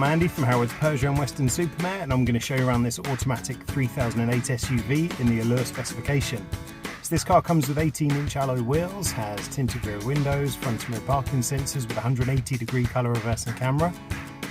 Andy from Howard's Peugeot and Western Supermare, and I'm going to show you around this automatic 3008 SUV in the Allure specification. So this car comes with 18-inch alloy wheels, has tinted rear windows, front and rear parking sensors with 180-degree colour reversing camera.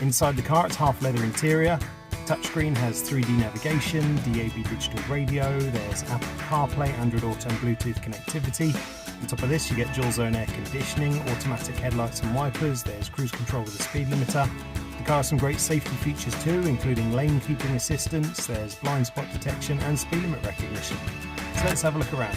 Inside the car it's half leather interior. Touchscreen has 3D navigation, DAB digital radio, there's Apple CarPlay, Android Auto and Bluetooth connectivity. On top of this you get dual zone air conditioning, automatic headlights and wipers, there's cruise control with a speed limiter. The car has some great safety features too, including lane keeping assistance, there's blind spot detection and speed limit recognition. So let's have a look around.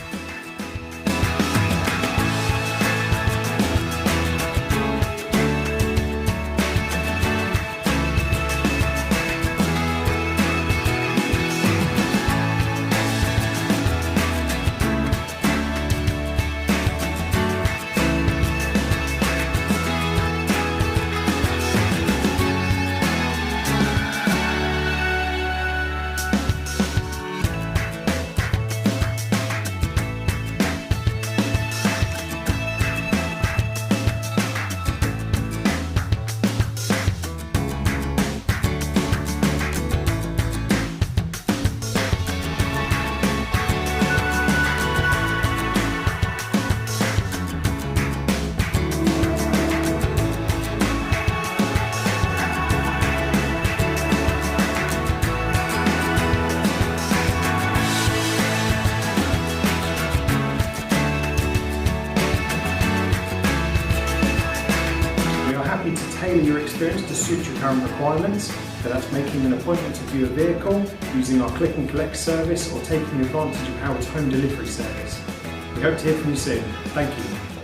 To tailor your experience to suit your current requirements, so that's making an appointment to view a vehicle, using our click and collect service or taking advantage of Howard's home delivery service. We hope to hear from you soon. Thank you.